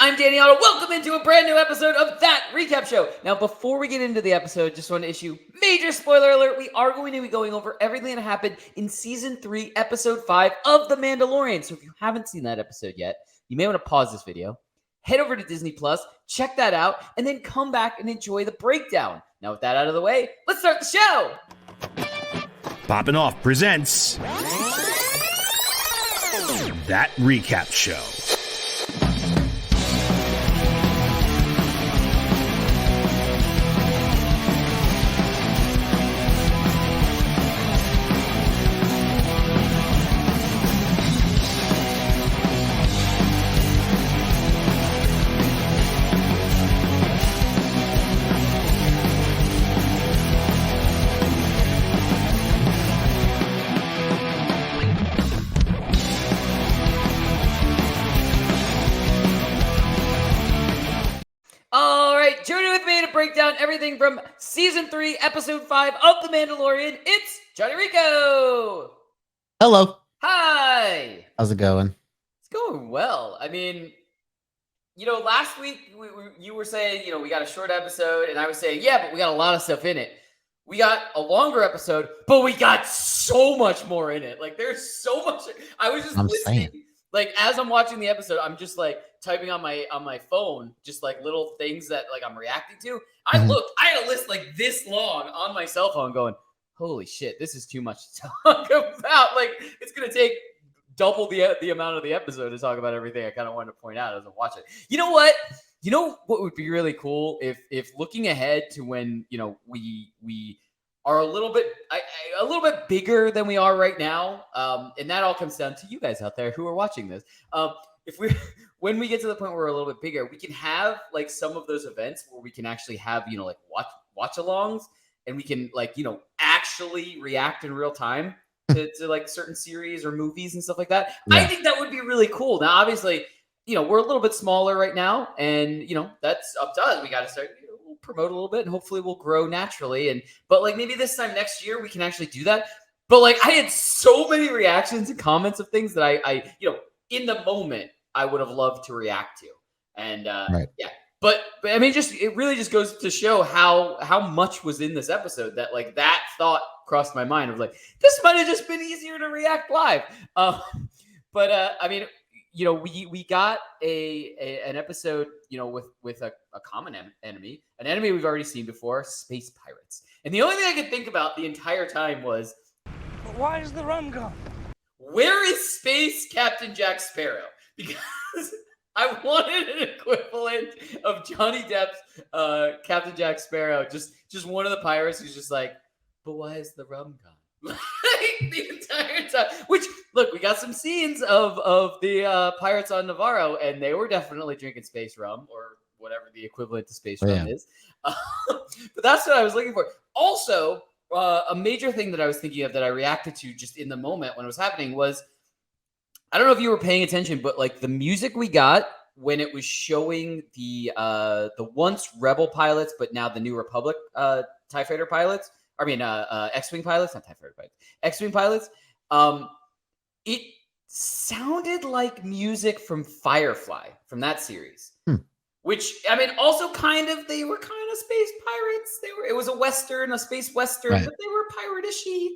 I'm Danny Otto. Welcome into a brand new episode of That Recap Show. Now, before we get into the episode, just want to issue major spoiler alert. We are going to be going over everything that happened in Season 3, Episode 5 of The Mandalorian. So if you haven't seen that episode yet, you may want to pause this video, head over to Disney Plus, check that out, and then come back and enjoy the breakdown. Now, with that out of the way, let's start the show. Poppin' Off presents That Recap Show. Journey with me to break down everything from Season 3, Episode 5 of The Mandalorian. It's Jon Jon Rico. Hello. Hi. How's it going? It's going well. I mean, last week you were saying, we got a short episode, and I was saying, yeah, but we got a lot of stuff in it. We got a longer episode, but we got so much more in it. Like, there's so much. I was just listening. Like, as I'm watching the episode, I'm just like typing on my phone, just like little things that like I'm reacting to. I had a list like this long on my cell phone going, holy shit, this is too much to talk about. Like, it's going to take double the amount of the episode to talk about everything I kind of wanted to point out as I watch it. You know what? You know what would be really cool if looking ahead to when, we are a little bit bigger than we are right now, and that all comes down to you guys out there who are watching this. When we get to the point where we're a little bit bigger, we can have like some of those events where we can actually have like watch-alongs, and we can actually react in real time to like certain series or movies and stuff like that. Yeah. I think that would be really cool. Now, obviously, we're a little bit smaller right now, and that's up to us. We got to start. We'll promote a little bit, and hopefully we'll grow naturally. But like maybe this time next year we can actually do that. But like I had so many reactions and comments of things that I in the moment I would have loved to react to. And right. Yeah. But I mean, it really just goes to show how much was in this episode that like that thought crossed my mind of like, this might have just been easier to react live. But I mean, we got an episode, with a common enemy, an enemy we've already seen before, space pirates. And the only thing I could think about the entire time was, but why is the rum gone? Where is Space Captain Jack Sparrow? Because I wanted an equivalent of Johnny Depp's Captain Jack Sparrow, just one of the pirates who's just like, but why is the rum gone? Like the entire time. Which, look, we got some scenes of the pirates on Navarro, and they were definitely drinking space rum or whatever the equivalent to space rum is. But that's what I was looking for. Also, a major thing that I was thinking of that I reacted to just in the moment when it was happening was, I don't know if you were paying attention, but like the music we got when it was showing the once Rebel pilots, but now the New Republic TIE Fighter pilots. I mean, X-Wing pilots, not TIE Fighter pilots, X-Wing pilots. It sounded like music from Firefly, from that series. Which, I mean, also they were kind of space pirates. It was a space Western, right. But they were pirate-ishy.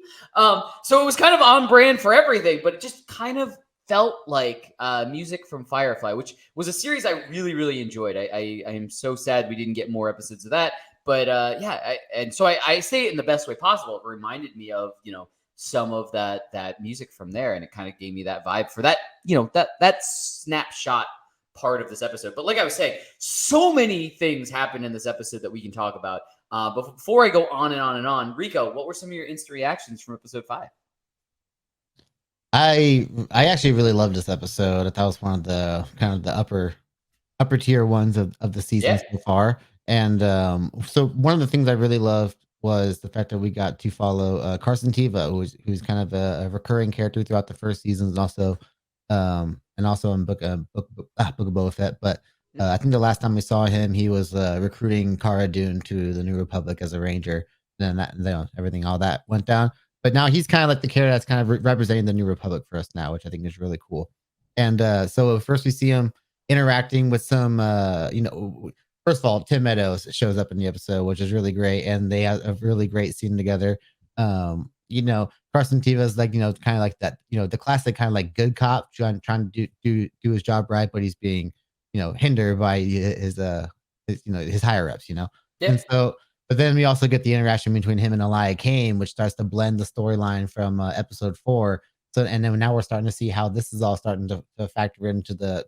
So it was kind of on brand for everything, but it just kind of felt like music from Firefly, which was a series I really, really enjoyed. I am so sad we didn't get more episodes of that. But so I say it in the best way possible. It reminded me of, some of that music from there. And it kind of gave me that vibe for that, that snapshot part of this episode. But like I was saying, so many things happened in this episode that we can talk about. But before I go on and on and on, Rico, what were some of your instant reactions from episode 5? I actually really loved this episode. I thought it was one of the kind of the upper tier ones of the season so far. And so one of the things I really loved was the fact that we got to follow Carson Teva, who's kind of a recurring character throughout the first seasons, and also in Book of Boba Fett. But I think the last time we saw him, he was recruiting Cara Dune to the New Republic as a ranger. Then everything, all that went down. But now he's kind of like the character that's kind of representing the New Republic for us now, which I think is really cool. And so first we see him interacting with some, first of all, Tim Meadows shows up in the episode, which is really great, and they have a really great scene together. Carson Teva is like, kind of like that, the classic kind of like good cop trying to do his job right, but he's being, hindered by his higher ups, Yeah. and so. But then we also get the interaction between him and Elia Kane, which starts to blend the storyline from episode 4. So, and then now we're starting to see how this is all starting to factor into the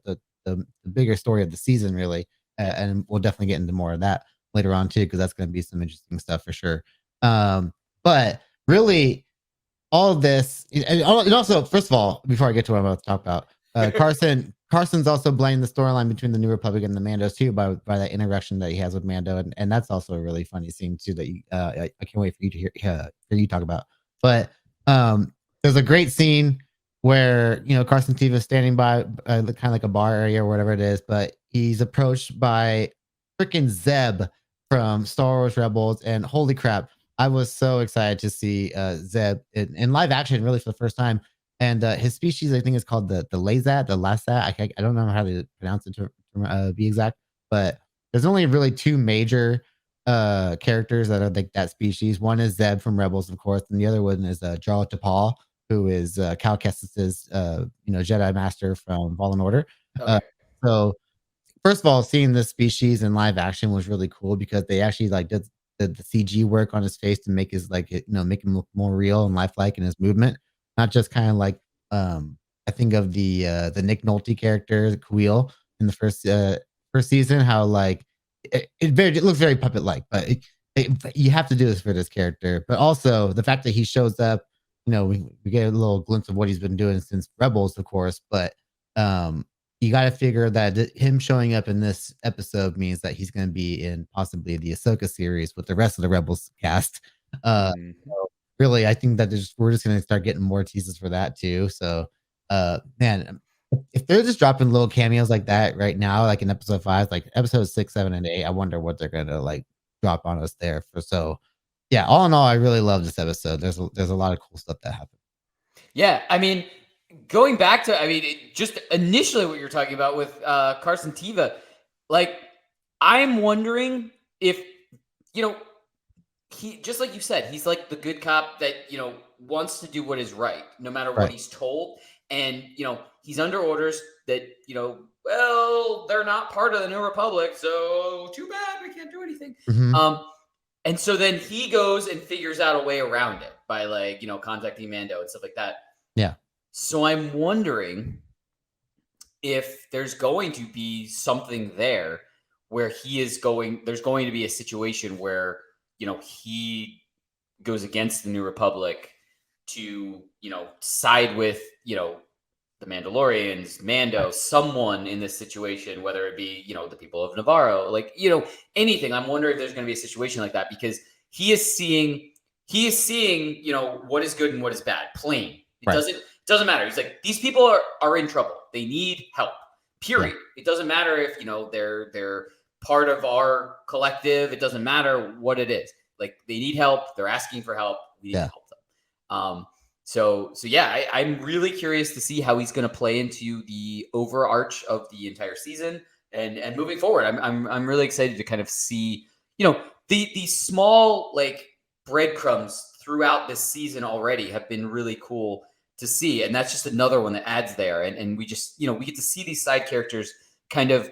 bigger story of the season, really. And we'll definitely get into more of that later on too, because that's going to be some interesting stuff for sure. But really, all of this, and also, first of all, before I get to what I'm about to talk about, Carson's also blending the storyline between the New Republic and the Mandos too by that interaction that he has with Mando, and that's also a really funny scene too that I can't wait for you to hear talk about. But there's a great scene where Carson Teva is standing by kind of like a bar area or whatever it is, but he's approached by freaking Zeb from Star Wars Rebels, and holy crap, I was so excited to see Zeb in live action, really for the first time. And his species, I think, is called the Lazat, the Lasat. I don't know how to pronounce it to be exact, but there's only really 2 major characters that are like that species. One is Zeb from Rebels, of course, and the other one is Jarl Tapal, who is Cal Kestis's Jedi Master from Fallen Order. Okay. So first of all, seeing this species in live action was really cool because they actually like did the CG work on his face to make his make him look more real and lifelike in his movement, not just kind of like I think of the Nick Nolte character, Quill, in the first season, how like it looks very puppet like, but you have to do this for this character. But also the fact that he shows up, we get a little glimpse of what he's been doing since Rebels, of course, but you got to figure that him showing up in this episode means that he's going to be in possibly the Ahsoka series with the rest of the Rebels cast. So really, I think that we're just going to start getting more teases for that too. So, man, if they're just dropping little cameos like that right now, like in episode 5, like episode 6, 7, and 8, I wonder what they're going to like drop on us there. So, yeah, all in all, I really love this episode. There's a lot of cool stuff that happened. Yeah, I mean, going back to, just initially what you're talking about with Carson Teva, like, I'm wondering if, he, just like you said, he's like the good cop that, wants to do what is right, no matter what he's told. And, he's under orders that, well, they're not part of the New Republic, so too bad, we can't do anything. Mhm. And so then he goes and figures out a way around it by like, contacting Mando and stuff like that. Yeah. So I'm wondering if there's going to be something there where there's going to be a situation where, he goes against the New Republic to, side with, the Mandalorians, Mando, someone in this situation, whether it be, the people of Navarro, like, anything. I'm wondering if there's going to be a situation like that because he is seeing, what is good and what is bad, plain. It doesn't matter. He's like, these people are in trouble. They need help. Period. Yeah. It doesn't matter if, they're part of our collective. It doesn't matter what it is. Like, they need help. They're asking for help. We need to help them. So yeah, I'm really curious to see how he's going to play into the overarch of the entire season and moving forward. I'm really excited to kind of see, the small like breadcrumbs throughout this season already have been really cool to see. And that's just another one that adds there. And we just, we get to see these side characters kind of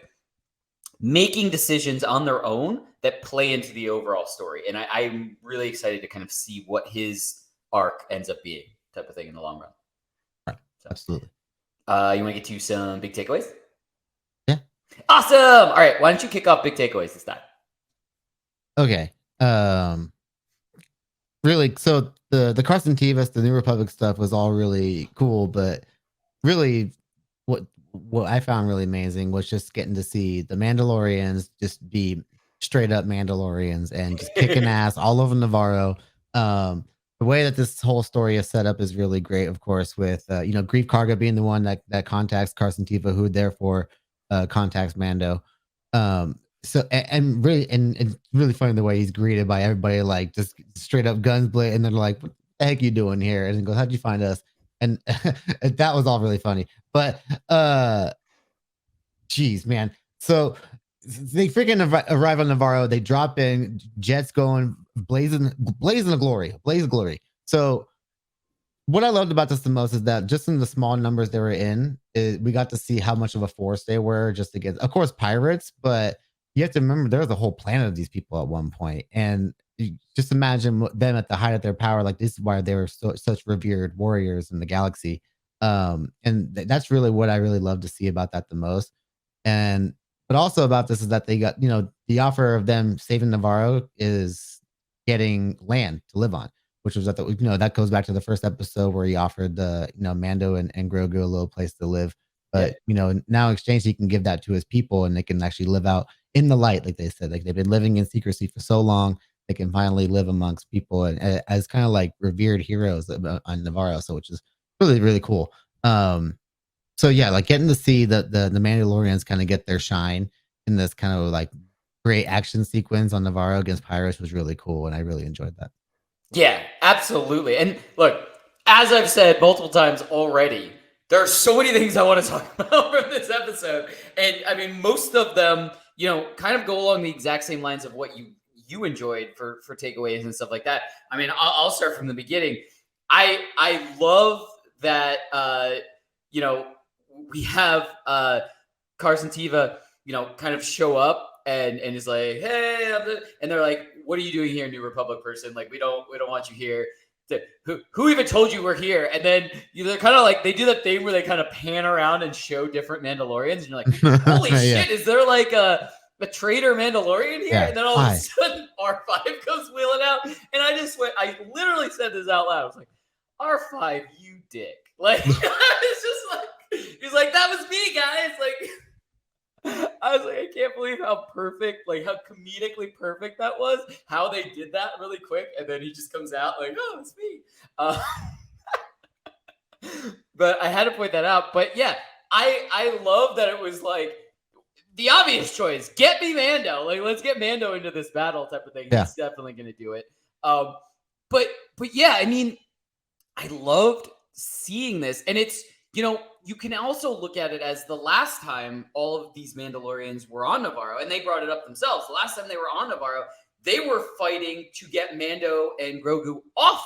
making decisions on their own that play into the overall story. And I'm really excited to kind of see what his arc ends up being, type of thing in the long run. Right. So, absolutely. You want to get to some big takeaways? Yeah. Awesome. All right. Why don't you kick off big takeaways this time? Okay. Really, so the Carson Tevas, the New Republic stuff was all really cool, but really what I found really amazing was just getting to see the Mandalorians just be straight up Mandalorians and just kicking ass all over Navarro. The way that this whole story is set up is really great, of course, with Grief Karga being the one that contacts Carson Teva, who therefore contacts Mando. So and really, and it's really funny the way he's greeted by everybody, like just straight up guns blazing, and they're like, "What the heck you doing here?" And he goes, "How'd you find us?" And that was all really funny. But Jeez, man. So they freaking arrive on Navarro. They drop in, jets going, blazing of glory, blaze of glory. So what I loved about this the most is that just in the small numbers they were in, we got to see how much of a force they were just to get, of course, pirates, but you have to remember there was a whole planet of these people at one point, and just imagine them at the height of their power. Like this is why they were such revered warriors in the galaxy. And that's really what I really love to see about that the most. And but also about this is that they got, the offer of them saving Navarro is getting land to live on, which was that goes back to the first episode where he offered the, Mando and Grogu a little place to live. But, now in exchange, he can give that to his people and they can actually live out in the light, like they said. Like they've been living in secrecy for so long, they can finally live amongst people and as kind of like revered heroes on Navarro. So, which is really, really cool. So yeah, like getting to see the Mandalorians kind of get their shine in this kind of like great action sequence on Navarro against Pirates was really cool, and I really enjoyed that. Yeah, absolutely. And look, as I've said multiple times already, there are so many things I want to talk about from this episode. And I mean, most of them, kind of go along the exact same lines of what you enjoyed for takeaways and stuff like that. I mean, I'll start from the beginning. I love that, we have Carson Teva, kind of show up and is like, hey, and they're like, what are you doing here, New Republic person? Like, we don't want you here. Who even told you we're here? And then they're kind of like, they do that thing where they kind of pan around and show different Mandalorians, and you're like, holy shit, is there like a traitor Mandalorian here? Yeah. And then all of a sudden R5 comes wheeling out, and I literally said this out loud. I was like, R5, you dick. Like, it's just like, he's like, that was me, guys. Like, I was like, I can't believe how perfect, like how comedically perfect that was, how they did that really quick. And then he just comes out like, oh, it's me. But I had to point that out. But yeah, I love that it was like the obvious choice. Get me Mando. Like, let's get Mando into this battle type of thing. Yeah. He's definitely going to do it. But yeah, I mean, I loved seeing this. And it's, you can also look at it as the last time all of these Mandalorians were on Navarro, and they brought it up themselves. The last time they were on Navarro, they were fighting to get Mando and Grogu off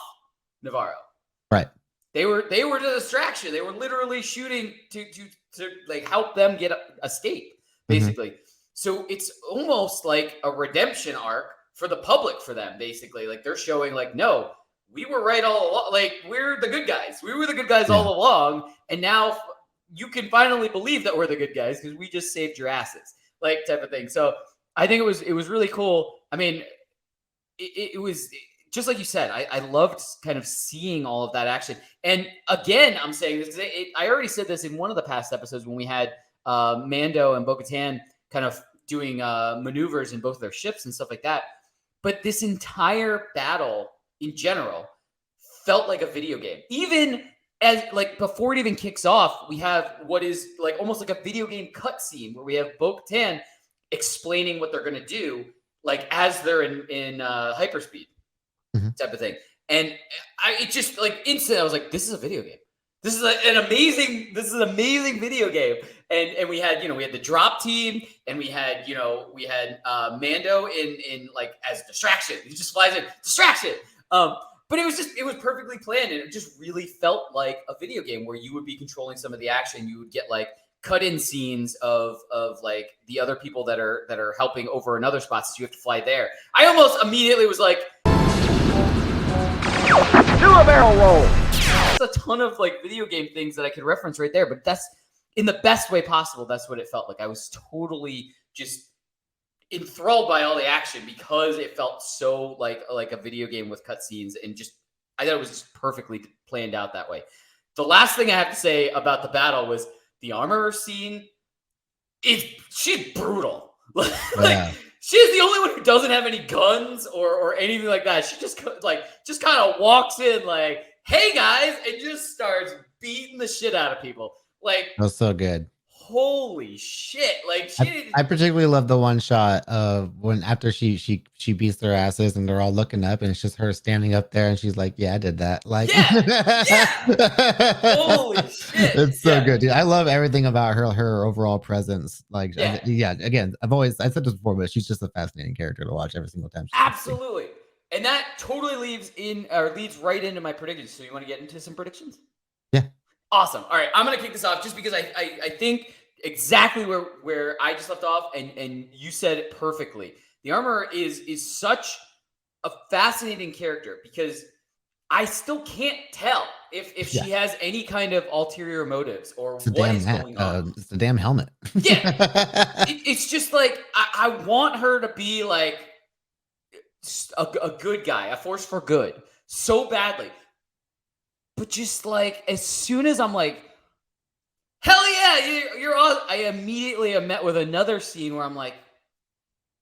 Navarro. Right. They were the distraction. They were literally shooting to like help them get escape, basically. Mm-hmm. So it's almost like a redemption arc for the public for them, basically. Like they're showing like, no, we were right all along. Like, we're the good guys. We were the good guys all along. And now you can finally believe that we're the good guys because we just saved your asses, like type of thing. So I think it was really cool. I mean, it was just like you said, I loved kind of seeing all of that action. And again, I'm saying this because I already said this in one of the past episodes when we had Mando and Bo-Katan kind of doing maneuvers in both of their ships and stuff like that. But this entire battle in general felt like a video game. Even as like before it even kicks off, we have what is like almost like a video game cutscene where we have Bo-Katan explaining what they're going to do, like as they're in hyperspeed type of thing. And it just like instantly, I was like, this is a video game. This is an amazing video game. And we had, we had the drop team, and we had Mando in like as distraction. He just flies in, distraction. But it was perfectly planned, and it just really felt like a video game where you would be controlling some of the action. You would get like cut-in scenes of like the other people that are helping over in other spots. So you have to fly there. I almost immediately was like, do a barrel roll. There's a ton of like video game things that I could reference right there, but that's in the best way possible. That's what it felt like. I was totally just enthralled by all the action because it felt so like a video game with cutscenes, and just I thought it was just perfectly planned out that way. The last thing I have to say about the battle was the armorer scene. She's brutal. Like she's the only one who doesn't have any guns or anything like that. She just kind of walks in like, hey guys, and just starts beating the shit out of people. Like, that was so good. holy shit! Like I particularly love the one shot of when after she beats their asses and they're all looking up and it's just her standing up there and she's like, "Yeah, I did that." Like, holy shit! It's so good, dude. I love everything about her overall presence. Like, again, I said this before, but she's just a fascinating character to watch every single time. Absolutely, and that totally leads right into my predictions. So you want to get into some predictions? Yeah. Awesome. All right, I'm gonna kick this off just because I think exactly where I just left off, and you said it perfectly. The Armorer is such a fascinating character because I still can't tell if she has any kind of ulterior motives or what is going on. It's the damn helmet. It's just like I want her to be like a good guy, a force for good, so badly. But just like as soon as I'm like, hell yeah, you're awesome, I immediately am met with another scene where I'm like,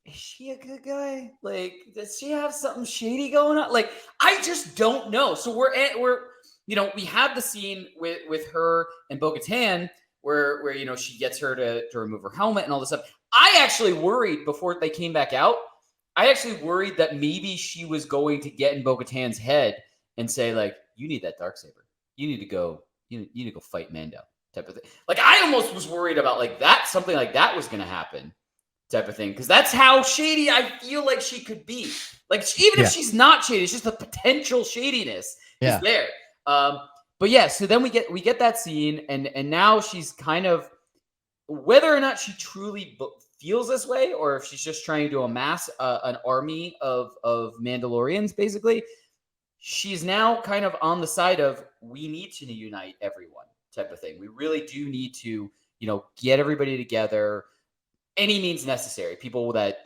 is she a good guy? Like, does she have something shady going on? Like, I just don't know. So we're we have the scene with her and Bo-Katan where she gets her to remove her helmet and all this stuff. I actually worried before they came back out. I actually worried that maybe she was going to get in Bo-Katan's head and say like, you need that Darksaber. You need to go. You need to go fight Mando, type of thing. Like I almost was worried about like that, something like that was going to happen, type of thing, because that's how shady I feel like she could be. Like even if she's not shady, it's just the potential shadiness is there. But yeah, so then we get that scene, and now she's kind of, whether or not she truly feels this way, or if she's just trying to amass an army of Mandalorians, basically. She's now kind of on the side of we need to unite everyone, type of thing. We really do need to, get everybody together, any means necessary. People that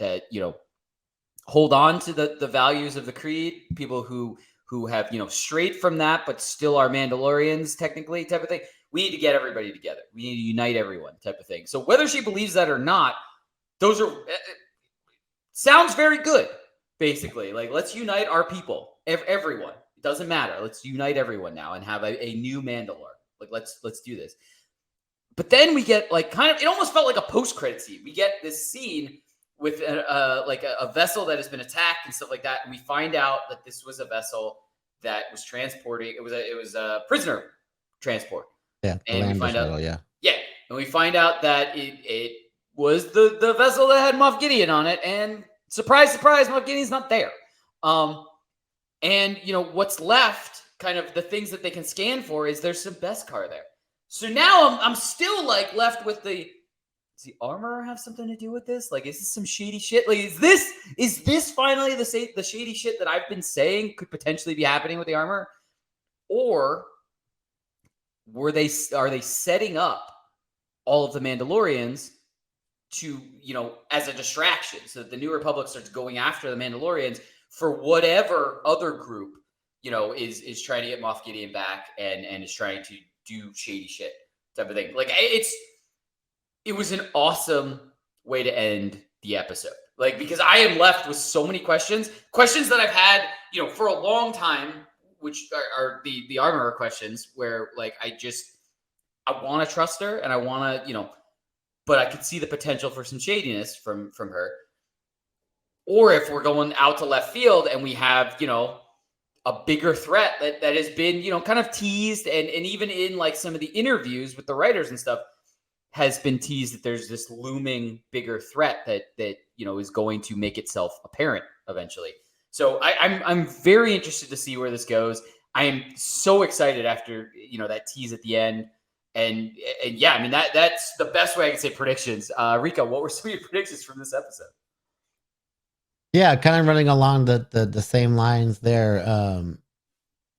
hold on to the values of the creed, people who have strayed from that but still are Mandalorians technically, type of thing. We need to get everybody together. We need to unite everyone, type of thing. So whether she believes that or not, those are sounds very good. Basically, like let's unite our people. Everyone. It doesn't matter. Let's unite everyone now and have a new Mandalore. Like let's do this. But then we get like kind of, it almost felt like a post-credit scene. We get this scene with a vessel that has been attacked and stuff like that, and we find out that this was a vessel that was transporting. It was a prisoner transport. Yeah, and we find out. And we find out that it was the vessel that had Moff Gideon on it, and surprise, surprise, Moff Gideon's not there. And what's left, kind of the things that they can scan for, is there's some Beskar there. So now I'm still like left with does the Armorer have something to do with this? Like, is this some shady shit? Like, is this finally the shady shit that I've been saying could potentially be happening with the Armorer? Or are they setting up all of the Mandalorians to, as a distraction, so that the New Republic starts going after the Mandalorians for whatever other group, is trying to get Moff Gideon back and is trying to do shady shit, type of thing. Like it was an awesome way to end the episode. Like, because I am left with so many questions that I've had, for a long time, which are the Armorer questions, where like I want to trust her and I want to, but I could see the potential for some shadiness from her. Or if we're going out to left field and we have, a bigger threat that has been, kind of teased and even in like some of the interviews with the writers and stuff has been teased that there's this looming bigger threat that is going to make itself apparent eventually. So I'm very interested to see where this goes. I am so excited after, that tease at the end. And yeah, I mean, that's the best way I can say predictions. Rico, what were some of your predictions from this episode? Yeah, kind of running along the same lines there.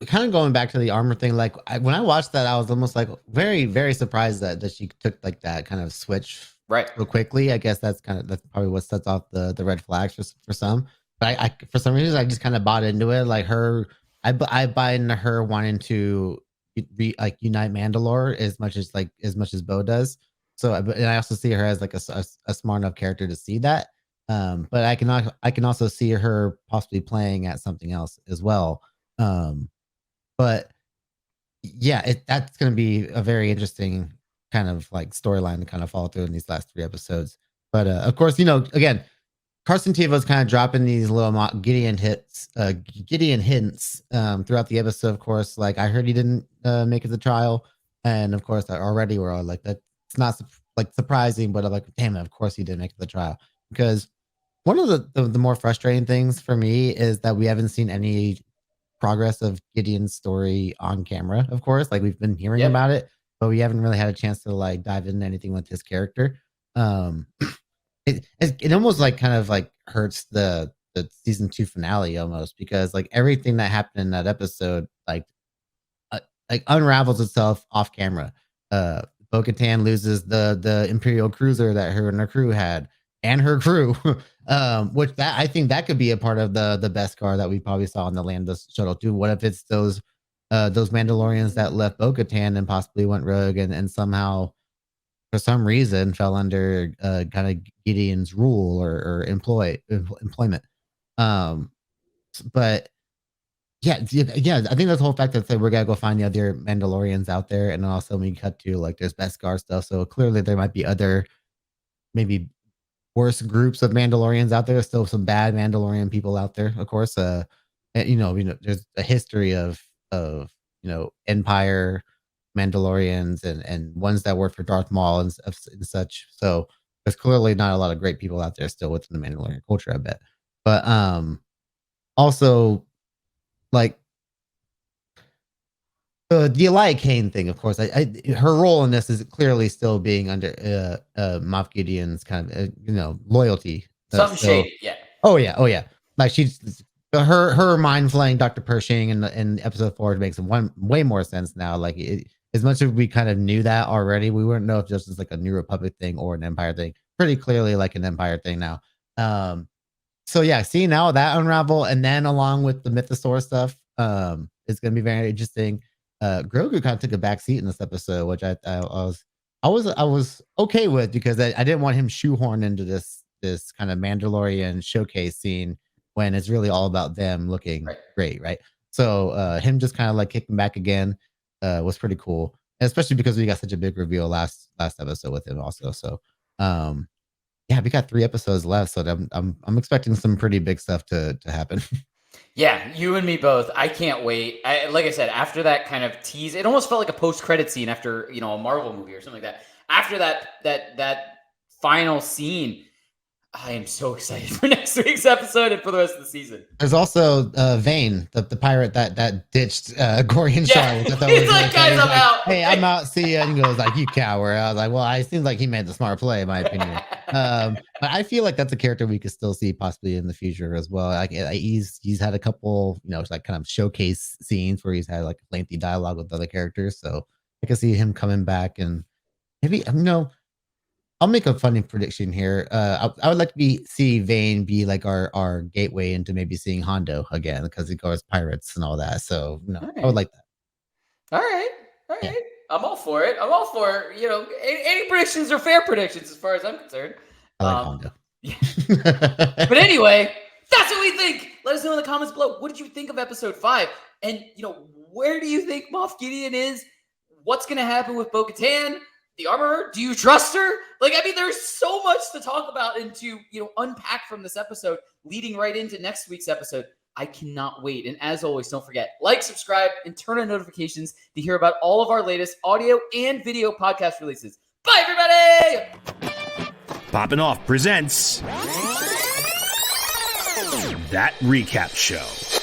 Kind of going back to the armor thing. Like when I watched that, I was almost like very, very surprised that she took like that kind of switch right real quickly. I guess that's probably what sets off the red flags for some. But I for some reason I just kind of bought into it. Like I buy into her wanting to unite Mandalore as much as Bo does. So and I also see her as like a smart enough character to see that. But I can also see her possibly playing at something else as well. But yeah, that's going to be a very interesting kind of like storyline to kind of follow through in these last 3 episodes. But of course, again, Carson Teva is kind of dropping these little Gideon hints throughout the episode. Of course, like I heard he didn't make it to trial, and of course, already we're all like that. It's not like surprising, but I'm like, damn it, of course he didn't make it to the trial. Because one of the more frustrating things for me is that we haven't seen any progress of Gideon's story on camera. Of course, like we've been hearing about it, but we haven't really had a chance to like dive into anything with his character. It almost like kind of like hurts the season 2 finale almost, because like everything that happened in that episode like unravels itself off camera. Bo-Katan loses the Imperial cruiser that her and her crew had, and her crew, which that I think that could be a part of the Beskar that we probably saw on the Lando shuttle too. What if it's those Mandalorians that left Bo-Katan and possibly went rogue and somehow for some reason fell under kind of Gideon's rule or employment. But yeah, I think that's the whole fact that we're gonna go find the other Mandalorians out there, and then also we cut to like there's Beskar stuff. So clearly there might be other maybe worse groups of Mandalorians out there. Still some bad Mandalorian people out there, of course. And, there's a history of Empire Mandalorians and ones that work for Darth Maul and such. So there's clearly not a lot of great people out there still within the Mandalorian culture, I bet. But also like the Elia Kane thing, of course. Her role in this is clearly still being under Moff Gideon's kind of loyalty. Something shady, yeah. Oh yeah. Like she's her mind flaying Dr. Pershing in episode 4 makes way more sense now. Like as much as we kind of knew that already, we wouldn't know if this is like a New Republic thing or an Empire thing. Pretty clearly like an Empire thing now. So yeah, seeing now that unravel, and then along with the Mythosaur stuff, it's gonna be very interesting. Grogu kind of took a back seat in this episode, which I was okay with, because I didn't want him shoehorned into this kind of Mandalorian showcase scene when it's really all about them looking great, right? So him just kind of like kicking back again was pretty cool, and especially because we got such a big reveal last episode with him also. So yeah, we got 3 episodes left, so I'm expecting some pretty big stuff to happen. Yeah, you and me both. I can't wait. Like I said, after that kind of tease, it almost felt like a post-credit scene after a Marvel movie or something like that. After that final scene, I am so excited for next week's episode and for the rest of the season. There's also Vane, the pirate that ditched Gorian Shaw. He's like, guys, I'm out. Hey, I'm out. See ya. And he goes like, you coward. I was like, well, it seems like he made the smart play, in my opinion. But I feel like that's a character we could still see possibly in the future as well. Like he's had a couple, like kind of showcase scenes where he's had like lengthy dialogue with other characters. So I can see him coming back, and maybe I'll make a funny prediction here. I would like to see Vane be like our gateway into maybe seeing Hondo again, because he goes pirates and all that. So I would like that. All right. Yeah. I'm all for it. Any predictions are fair predictions as far as I'm concerned. I like Hondo. Yeah. But anyway, that's what we think. Let us know in the comments below. What did you think of episode 5? And where do you think Moff Gideon is? What's going to happen with Bo-Katan? The armorer? Do you trust her? There's so much to talk about and to, unpack from this episode leading right into next week's episode. I cannot wait. And as always, don't forget, like, subscribe, and turn on notifications to hear about all of our latest audio and video podcast releases. Bye, everybody! Poppin' Off presents That Recap Show.